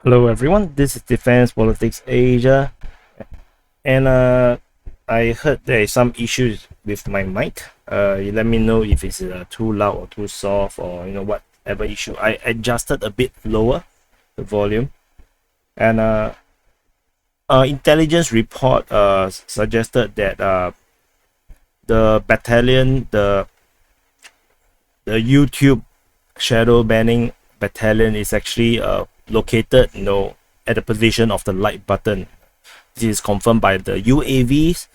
Hello everyone, this is Defense Politics Asia, and I heard there is some issues with my mic. You let me know if it's too loud or too soft, or whatever issue. I adjusted a bit lower the volume, and intelligence report suggested that the battalion, the YouTube shadow banning battalion is actually located at the position of the like button. This is confirmed by the UAVs,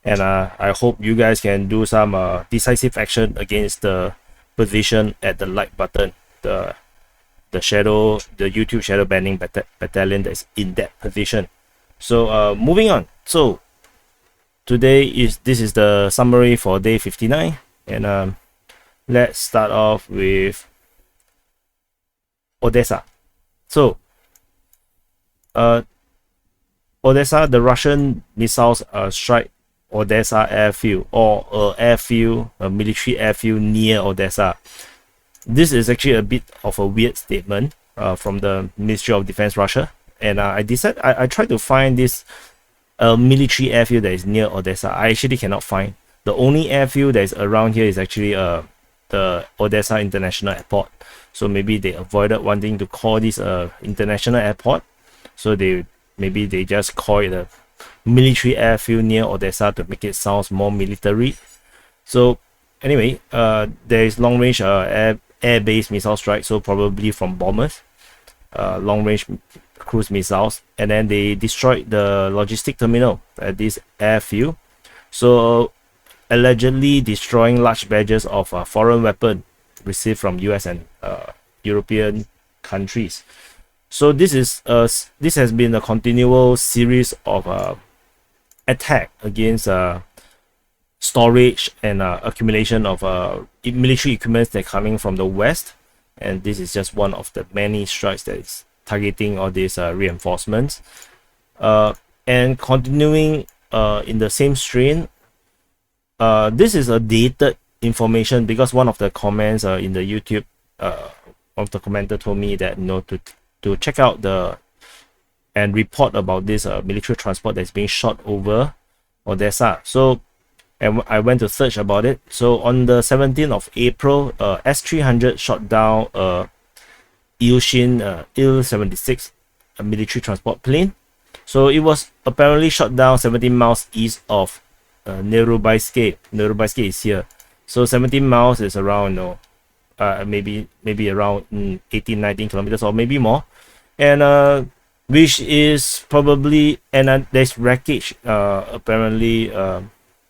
and I hope you guys can do some decisive action against the position at the like button, the YouTube shadow banning battalion that's in that position. So moving on. So this is the summary for day 59, and let's start off with Odessa. So Odessa, the Russian missiles strike Odessa airfield, or a military airfield near Odessa. This is actually a bit of a weird statement from the Ministry of Defense Russia, and I tried to find this military airfield that is near Odessa. I actually cannot find. The only airfield that is around here is actually the Odessa International Airport. So maybe they avoided wanting to call this international airport, so maybe they just call it a military airfield near Odessa to make it sound more military. So anyway, there is long range air-based missile strike, so probably from bombers, long range cruise missiles, and then they destroyed the logistic terminal at this airfield, so allegedly destroying large batches of foreign weapon received from US and European countries. So this has been a continual series of attack against storage and accumulation of military equipment that coming from the west, and this is just one of the many strikes that is targeting all these reinforcements. And continuing in the same strain, this is a dated information, because one of the comments in the YouTube, of the commenter told me that to check out and report about this military transport that's being shot over Odessa. So, and I went to search about it. So on the 17th of April, S-300 shot down Ilyushin Il-76 military transport plane. So it was apparently shot down 17 miles east of Nerubaysk. Nerubaysk is here. So 17 miles is around maybe around 18-19 kilometers or maybe more, and which is probably, and there's wreckage apparently.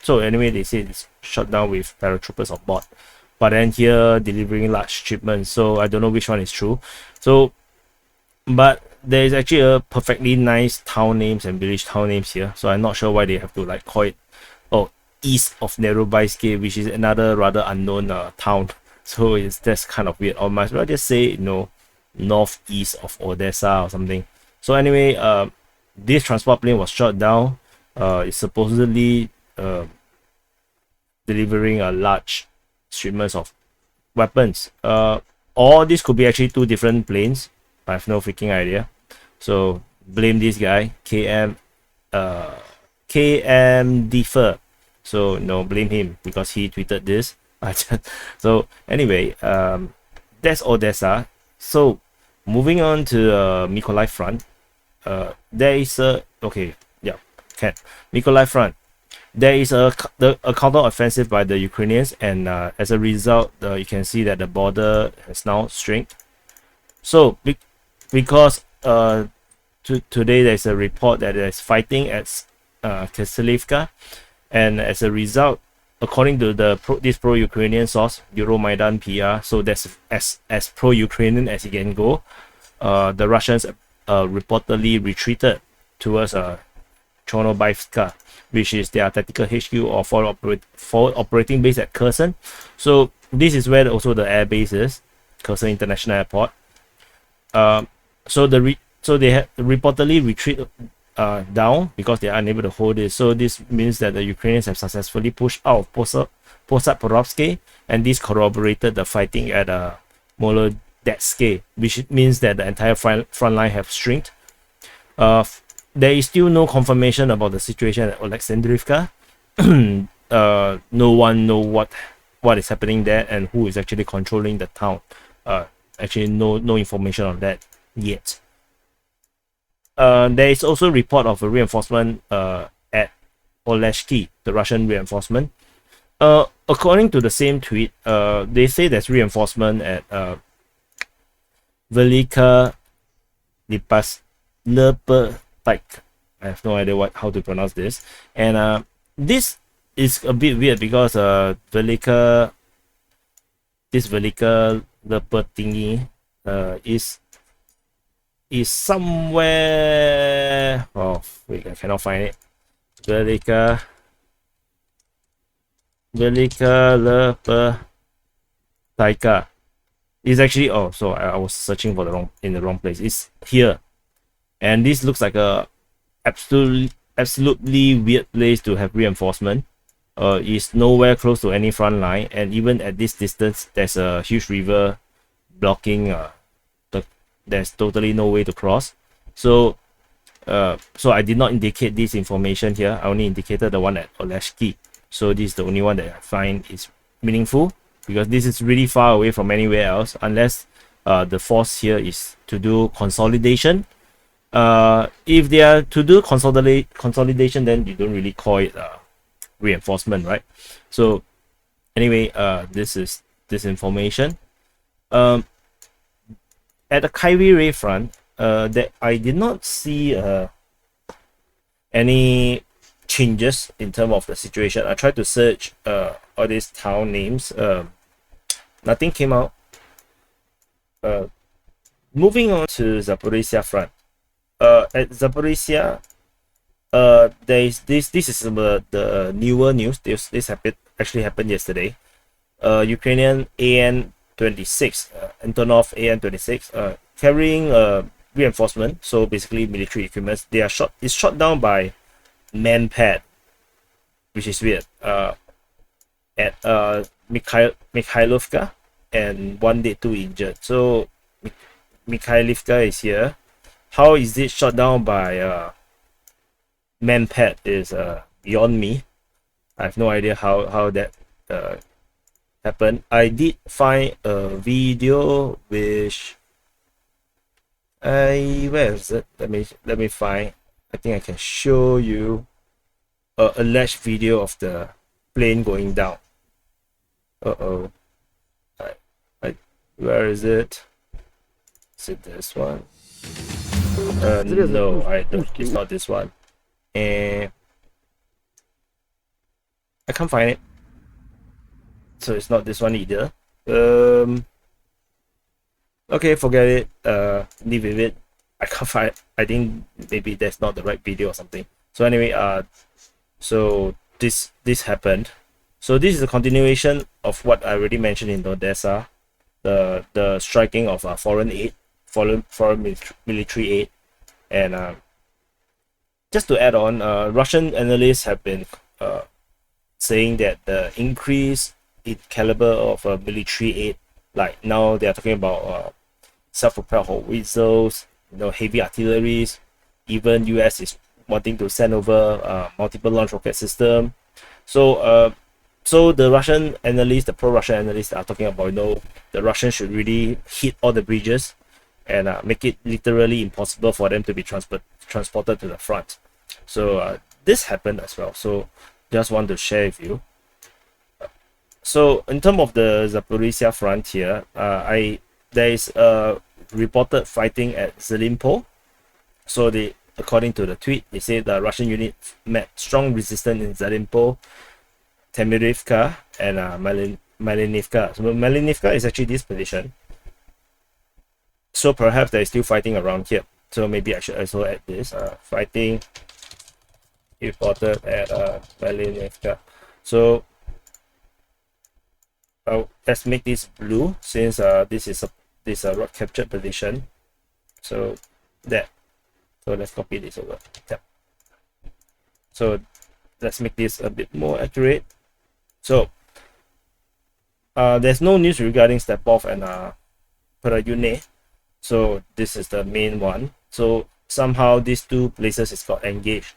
So anyway, they say it's shot down with paratroopers on board, but then here delivering large shipments, so I don't know which one is true. So but there is actually a perfectly nice town names and village town names here, so I'm not sure why they have to like call it east of Nerubaysk, which is another rather unknown town. So that's kind of weird. Or might as well just say northeast of Odessa or something. So anyway, this transport plane was shot down. It's supposedly delivering a large shipments of weapons. Or this could be actually two different planes. I have no freaking idea. So blame this guy, KM Defer. So blame him because he tweeted this. So anyway, that's Odessa. So moving on to Mykolaiv Front. There is a Mykolaiv Front. There is a counter-offensive by the Ukrainians, and as a result, you can see that the border has now shrunk. So because today there's a report that there's fighting at Kherson, and as a result, according to this pro-Ukrainian source, Euromaidan PR, so that's as pro-Ukrainian as it can go, the Russians reportedly retreated towards Chornobylivka, which is their tactical HQ or forward operating base at Kherson. So this is where also the air base is, Kherson International Airport. So they have reportedly retreat down because they are unable to hold it. So this means that the Ukrainians have successfully pushed out of Posad Porovsky, and this corroborated the fighting at that scale, which means that the entire front line have shrinked. There is still no confirmation about the situation at Alexandrivka. No one know what is happening there and who is actually controlling the town. Actually, no information on that yet. There is also report of a reinforcement at Oleshki, the Russian reinforcement. According to the same tweet, they say there's reinforcement at Velika Lepetike. I have no idea how to pronounce this. And this is a bit weird because Velika Lepetike is somewhere. Oh wait, I cannot find it. Velika Lepetike is actually, oh, so I was searching for the wrong place. It's here, and this looks like a absolutely weird place to have reinforcement. It's nowhere close to any front line, and even at this distance, there's a huge river blocking. There's totally no way to cross. So I did not indicate this information here. I only indicated the one at Oleshki. So this is the only one that I find is meaningful, because this is really far away from anywhere else, unless the force here is to do consolidation. If they are to do consolidation, then you don't really call it reinforcement, right? So anyway, this is this information. At the Kryvyi Rih Front, that I did not see any changes in terms of the situation. I tried to search all these town names. Nothing came out. Moving on to Zaporizhzhia Front. At Zaporizhzhia, there is this is the newer news. This actually happened yesterday. Ukrainian AN-26, Antonov AN-26, carrying reinforcement, so basically military equipment. They are it's shot down by manpad, which is weird. At Mykolaiv, and 1 dead, 2 injured. So Mykolaiv is here. How is it shot down by manpad is beyond me. I have no idea how that happened. I did find a video which where is it? Let me find. I think I can show you a alleged video of the plane going down. Where is it? Is it this one? No, I don't. It's not this one. And I can't find it. So it's not this one either. Okay, forget it. Leave with it. I can't find. I think maybe that's not the right video or something. So anyway, so this happened. So this is a continuation of what I already mentioned in Odessa, the striking of foreign military aid, and just to add on, Russian analysts have been saying that the increase in caliber of military aid, like now they are talking about self-propelled howitzers, heavy artilleries. Even US is wanting to send over multiple launch rocket system. So the Russian analysts, the pro-Russian analysts, are talking about the Russians should really hit all the bridges and make it literally impossible for them to be transported to the front. So this happened as well. So just want to share with you. So in terms of the Zaporizhzhia Front here, there is reported fighting at Zelimpo. So according to the tweet, they say the Russian unit met strong resistance in Zelimpo, Temirivka, and Malinivka. So Malinivka is actually this position. So perhaps there is still fighting around here. So maybe I should also add this. Fighting reported at Balakliya. So let's make this blue, since this is a rock captured position. So let's copy this over. Yeah. So let's make this a bit more accurate. So there's no news regarding Stepov and Perayune. So this is the main one. So somehow these two places is got engaged.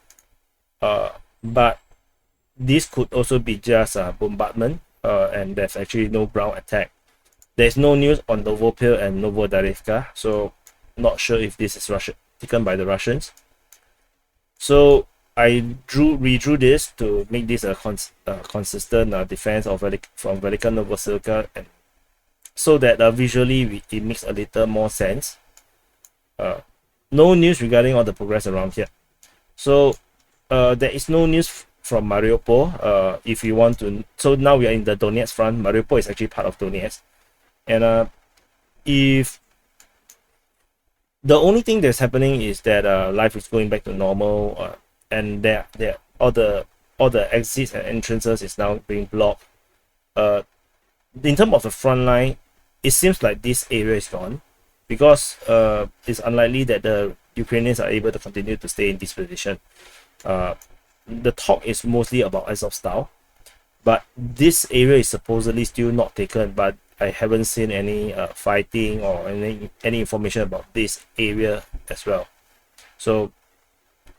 But this could also be just a bombardment, and there's actually no ground attack. There's no news on Novopil and Novodarivka, so not sure if this is taken by the Russians. So I redrew this to make this a consistent defense of from Velika Novosilka, and so that visually it makes a little more sense. No news regarding all the progress around here. So there is no news from Mariupol. If you want to, so now we are in the Donetsk Front. Mariupol is actually part of Donetsk, and if the only thing that's happening is that life is going back to normal, and there all the exits and entrances is now being blocked. In terms of the front line, it seems like this area is gone, because it's unlikely that the Ukrainians are able to continue to stay in this position. The talk is mostly about Azovstal, but this area is supposedly still not taken, but I haven't seen any fighting or any information about this area as well. So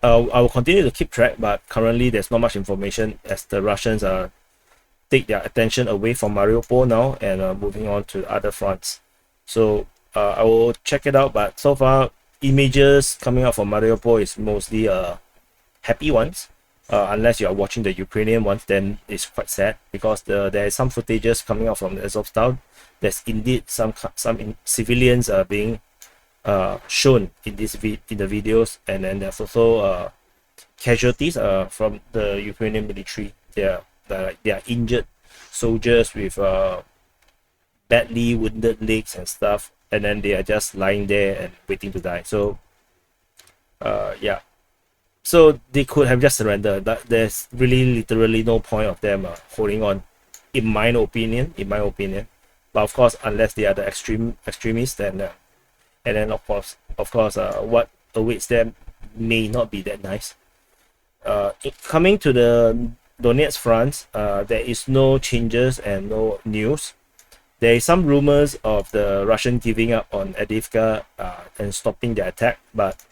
I will continue to keep track, but currently there's not much information as the Russians take their attention away from Mariupol now and moving on to other fronts. So I will check it out, but so far images coming out from Mariupol is mostly happy ones. Unless you are watching the Ukrainian ones, then it's quite sad, because there is some footages coming out from the Azovstal. There's indeed some civilians being shown in the videos, and then there's also casualties from the Ukrainian military. They are injured soldiers with badly wounded legs and stuff, and then they are just lying there and waiting to die. So yeah. So they could have just surrendered. There's really literally no point of them holding on, in my opinion. But of course, unless they are the extremists, then and then of course, what awaits them may not be that nice. Coming to the Donetsk Front, there is no changes and no news. There is some rumors of the Russian giving up on Avdiivka and stopping the attack, but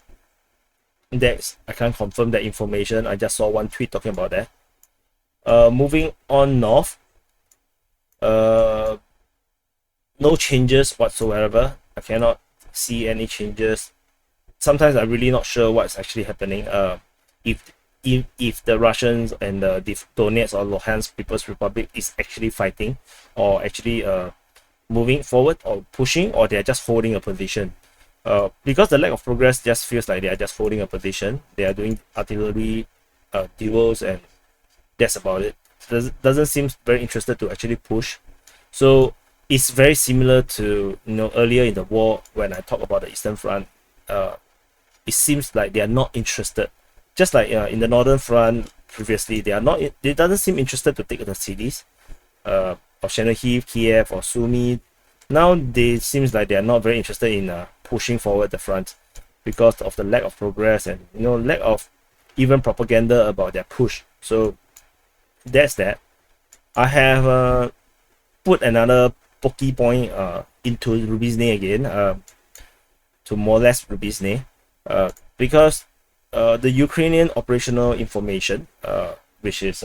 I can't confirm that information. I just saw one tweet talking about that. Moving on north, no changes whatsoever. I cannot see any changes. Sometimes I'm really not sure what's actually happening. If the Russians and the Donetsk or Luhansk People's Republic is actually fighting, or actually moving forward or pushing, or they're just holding a position. Because the lack of progress just feels like they are just holding a position. They are doing artillery duels, and that's about it. Doesn't seem very interested to actually push. So it's very similar to earlier in the war when I talked about the Eastern Front. It seems like they are not interested. Just like in the Northern Front previously, they doesn't seem interested to take the cities of Chernihiv, Kiev, or Sumy. Now they seems like they are not very interested in pushing forward the front, because of the lack of progress and lack of even propaganda about their push. So that's that. I have put another pokey point into Rubizny again, to more or less Rubizny, because the Ukrainian operational information, which is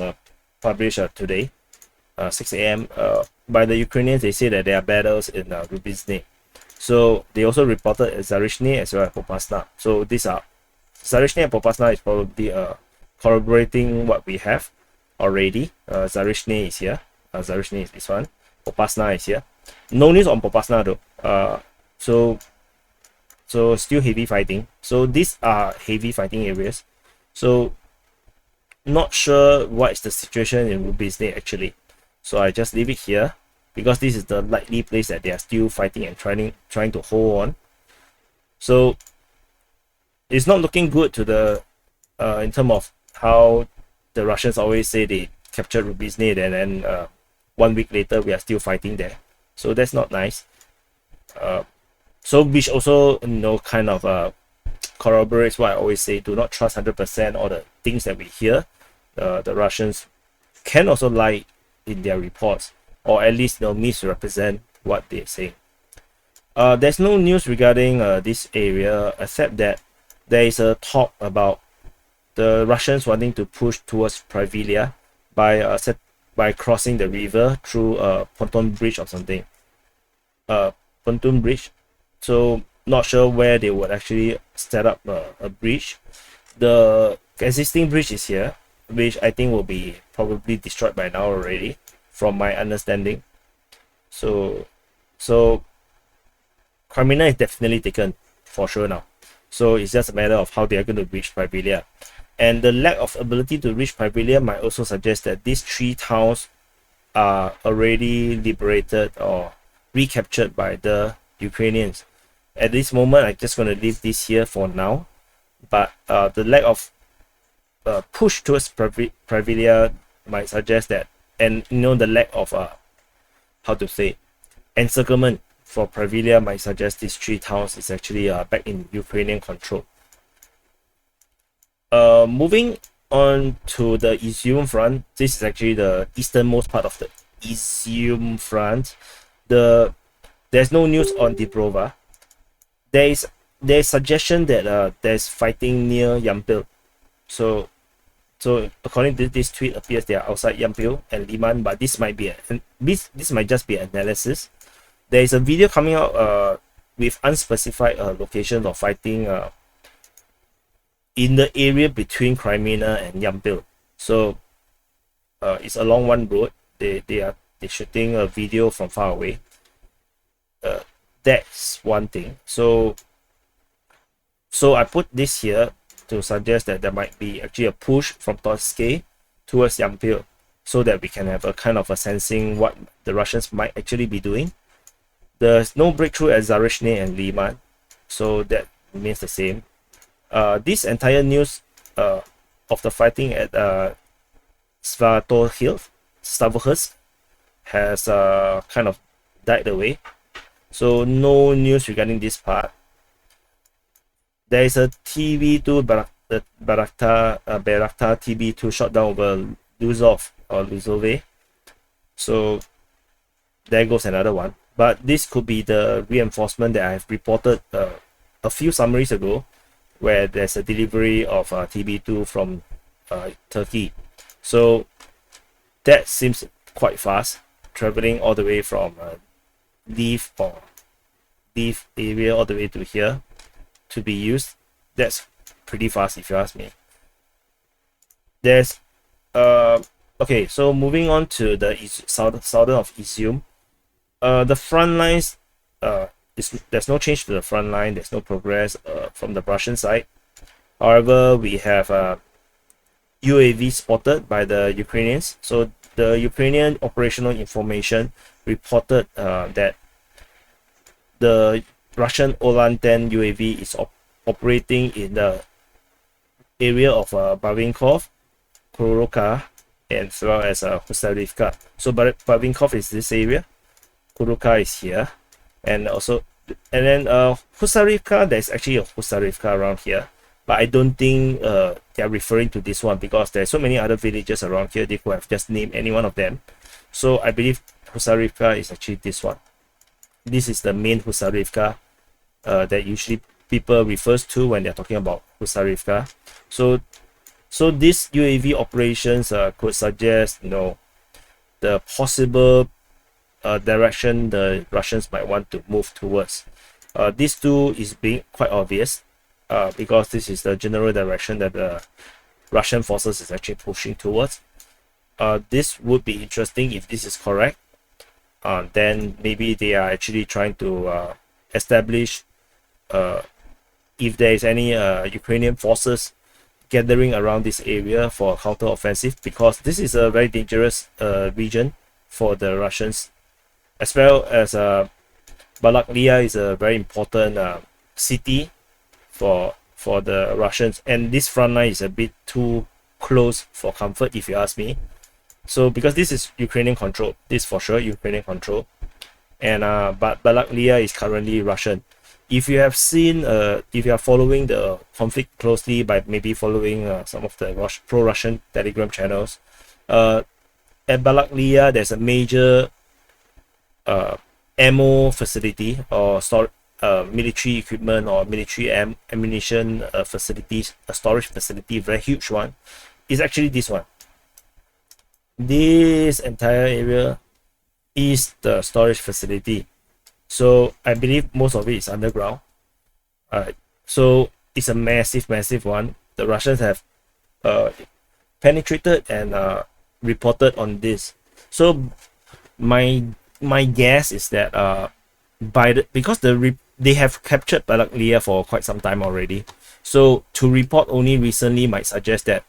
published today, 6 a.m. By the Ukrainians, they say that there are battles in Rubizny. So they also reported Zaporizhzhia as well as Popasna. So these are Zaporizhzhia and Popasna is probably corroborating what we have already. Zaporizhzhia is here. Zaporizhzhia is this one. Popasna is here. No news on Popasna though. So still heavy fighting. So these are heavy fighting areas. So not sure what is the situation in Rubizny actually. So I just leave it here, because this is the likely place that they are still fighting and trying to hold on. So it's not looking good to the in terms of how the Russians always say they captured Rubizny, and then 1 week later we are still fighting there. So that's not nice. So which also kind of corroborates what I always say: do not trust 100% all the things that we hear. The Russians can also lie in their reports, or at least misrepresent what they're saying. There's no news regarding this area except that there is a talk about the Russians wanting to push towards Privilia by crossing the river through a pontoon bridge or something. Pontoon bridge. So not sure where they would actually set up a bridge. The existing bridge is here, which I think will be probably destroyed by now already, from my understanding. So Crimea is definitely taken for sure now. So it's just a matter of how they are going to reach Privilia. And the lack of ability to reach Privilia might also suggest that these 3 towns are already liberated or recaptured by the Ukrainians. At this moment, I'm just going to leave this here for now. But the lack of push towards Privilia might suggest that, and the lack of encirclement for Privilia might suggest these 3 towns is actually back in Ukrainian control. Moving on to the Izyum Front. This is actually the easternmost part of the Izyum Front. There's no news on Dibrova. There's suggestion that there's fighting near Yampil. So according to this tweet, appears they are outside Yampil and Liman, but this might just be analysis. There is a video coming out with unspecified location of fighting in the area between Crimea and Yampil. So it's along one road. They're shooting a video from far away. That's one thing. So I put this here to suggest that there might be actually a push from Donetsk towards Yampil, so that we can have a kind of a sensing what the Russians might actually be doing. There's no breakthrough at Zaporizhzhia and Liman, so that remains the same. This entire news of the fighting at Zaporizhzhia has kind of died away. So no news regarding this part. There is a TB2 Bayraktar TB2 shot down over Luzov or Luzove. So there goes another one. But this could be the reinforcement that I have reported a few summaries ago, where there's a delivery of TB2 from Turkey. So that seems quite fast, traveling all the way from Lviv area all the way to here to be used. That's pretty fast if you ask me. There's okay, so moving on to the southern of Izyum. The front lines, there's no change to the front line. There's no progress from the Russian side. However, we have UAV spotted by the Ukrainians. So the Ukrainian operational information reported that the Russian Olan-10 UAV is operating in the area of Bavinkov, Kuroka, as well as Husarivka. So Bavinkov is this area, Kuroka is here, and then Husarivka, there's actually a Husarivka around here, but I don't think they're referring to this one, because there's so many other villages around here. They could have just named any one of them. So I believe Husarivka is actually this one. This is the main Husarivka that usually people refers to when they're talking about Husarivka. So these UAV operations could suggest, the possible direction the Russians might want to move towards. This too is being quite obvious because this is the general direction that the Russian forces is actually pushing towards. This would be interesting if this is correct. Then maybe they are actually trying to establish if there is any Ukrainian forces gathering around this area for counter-offensive, because this is a very dangerous region for the Russians, as well as Balakliya is a very important city for the Russians, and this front line is a bit too close for comfort if you ask me. So because this is Ukrainian control, this for sure Ukrainian control, and but Balakliya is currently Russian. If you have seen, if you are following the conflict closely by maybe following some of the pro-Russian Telegram channels, at Balakliya there's a major ammo facility or military equipment or military ammunition facilities, a storage facility, very huge one, is actually this one. This entire area is the storage facility. So I believe most of it is underground. So it's a massive one. The Russians have penetrated and reported on this. So my guess is that because they have captured Balakliya for quite some time already. So to report only recently might suggest that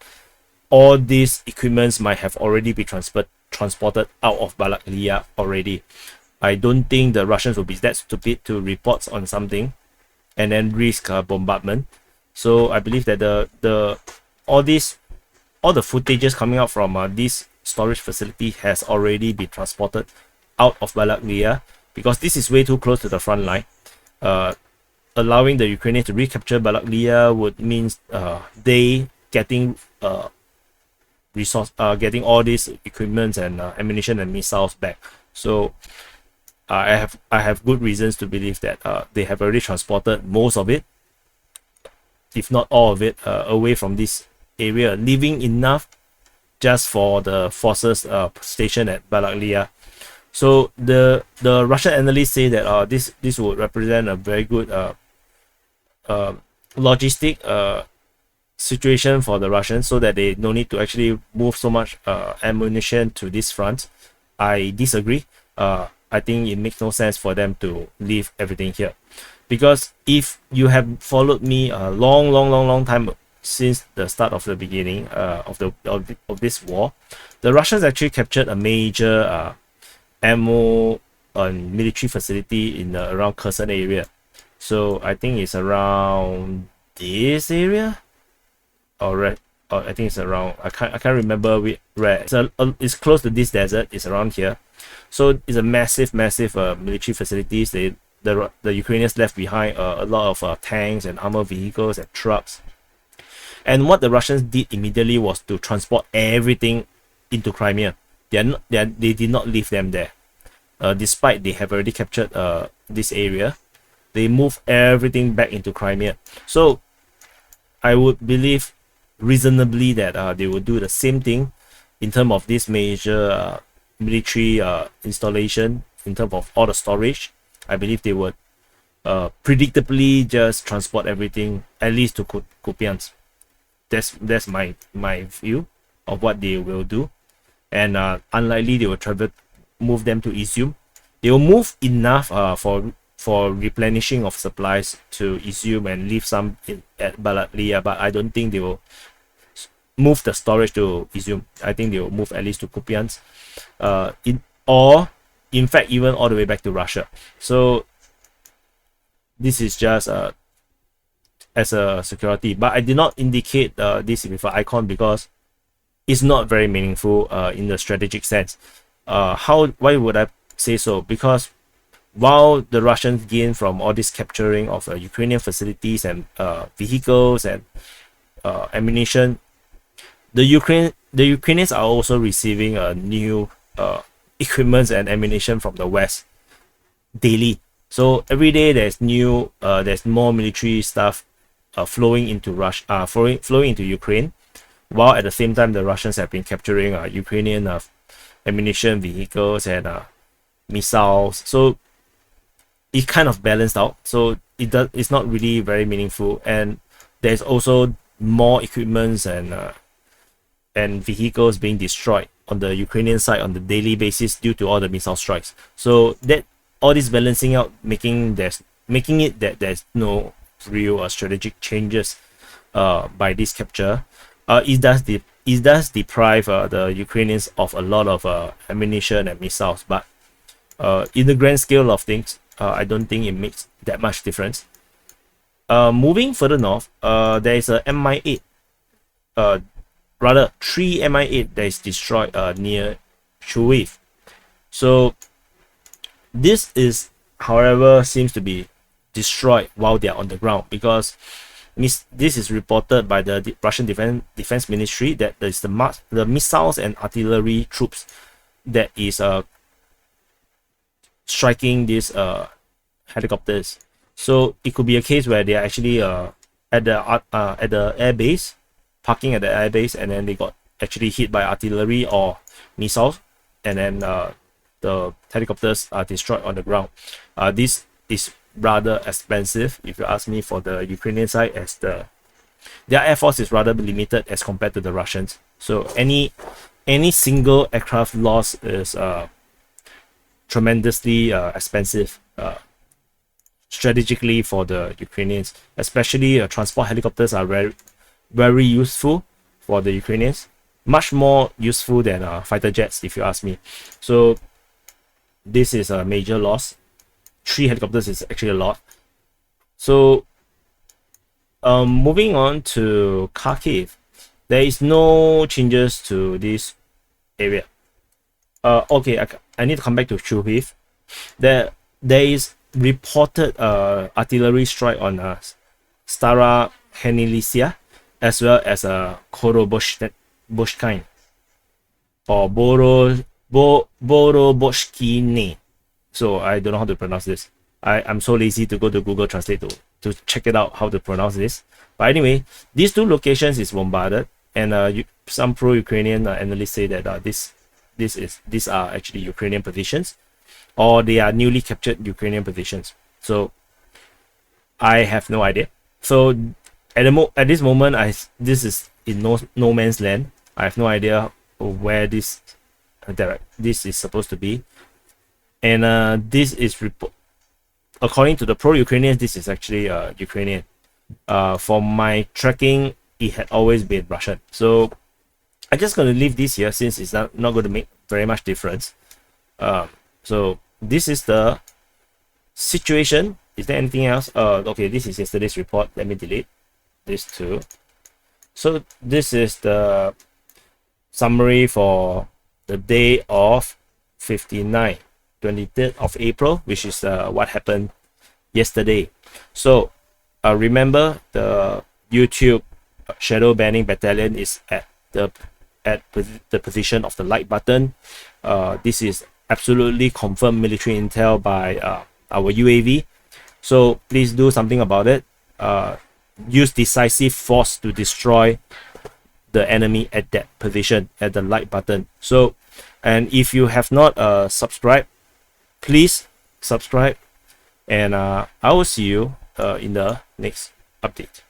all these equipments might have already been transported out of Balakliya already. I don't think the Russians will be that stupid to report on something and then risk bombardment. So I believe that all the footages coming out from this storage facility has already been transported out of Balakliya, because this is way too close to the front line. Allowing the Ukrainians to recapture Balakliya would mean they getting getting all these equipments and ammunition and missiles back. So I have good reasons to believe that they have already transported most of it, if not all of it, away from this area, leaving enough just for the forces stationed at Balakliya. So the Russian analysts say that this would represent a very good logistic situation for the Russians, so that they no need to actually move so much ammunition to this front. I disagree. I think it makes no sense for them to leave everything here, because if you have followed me a long time since the start of the beginning of this war, the Russians actually captured a major ammo and military facility in around Kherson area. So I think it's around this area, or I think it's around, I can't remember where. It's close to this desert. It's around here. So it's a massive military facilities. The Ukrainians left behind a lot of tanks and armored vehicles and trucks. And what the Russians did immediately was to transport everything into Crimea. They did not leave them there. Despite they have already captured this area, they moved everything back into Crimea. So I would believe reasonably that they will do the same thing in terms of this major military installation, in terms of all the storage. I believe they would predictably just transport everything at least to Kupiansk. That's my view of what they will do. And unlikely they will move them to Izyum. They will move enough for replenishing of supplies to Izyum and leave some at Balakliya, but I don't think they will move the storage to Izyum. I think they will move at least to Kupiansk, in fact even all the way back to Russia. So this is just as a security, but I did not indicate this with an icon because it's not very meaningful in the strategic sense. Why would I say so? Because while the Russians gain from all this capturing of Ukrainian facilities and vehicles and ammunition, the Ukrainians are also receiving new equipments and ammunition from the West daily. So every day there's more military stuff flowing into flowing into Ukraine, while at the same time the Russians have been capturing Ukrainian ammunition, vehicles, and missiles. So it kind of balanced out. So it's not really very meaningful, and there's also more equipments and vehicles being destroyed on the Ukrainian side on the daily basis due to all the missile strikes. So that all this balancing out, making it that there's no real strategic changes by this capture. It does deprive the Ukrainians of a lot of ammunition and missiles, but in the grand scale of things, I don't think it makes that much difference. Moving further north, there is a Mi-8, rather 3 Mi-8 that is destroyed near Kryvyi. So this is, however, seems to be destroyed while they are on the ground, because this is reported by the Russian Defense Ministry that there is the missiles and artillery troops that is striking these helicopters. So it could be a case where they are actually at the air base, parking at the air base, and then they got actually hit by artillery or missiles, and then the helicopters are destroyed on the ground. This is rather expensive, if you ask me, for the Ukrainian side, as their air force is rather limited as compared to the Russians. So any single aircraft loss is tremendously expensive strategically for the Ukrainians. Especially transport helicopters are very useful for the Ukrainians, much more useful than fighter jets, if you ask me. So this is a major loss. 3 helicopters is actually a lot. So moving on to Kharkiv, there is no changes to this area. Okay, I need to come back to Kryvyi. There is reported artillery strike on Stara Henilisia, as well as Koroboshkine or Boroboshkine. So I don't know how to pronounce this. I'm so lazy to go to Google Translate to check it out how to pronounce this. But anyway, these 2 locations is bombarded, and some pro-Ukrainian analysts say that these are actually Ukrainian positions, or they are newly captured Ukrainian positions. So I have no idea. So at this moment, this is in no man's land. I have no idea where this is supposed to be, and this is according to the pro-Ukrainians, this is actually Ukrainian. For my tracking, it had always been Russian. So I'm just going to leave this here, since it's not going to make very much difference. So this is the situation. Is there anything else? Okay, this is yesterday's report. Let me delete this too. So this is the summary for the day of 59, 23rd of April, which is what happened yesterday. So remember, the YouTube shadow banning battalion is at the position of the like button. This is absolutely confirmed military intel by our UAV. So please do something about it. Use decisive force to destroy the enemy at that position, at the like button. So, and if you have not subscribed, please subscribe, and I will see you in the next update.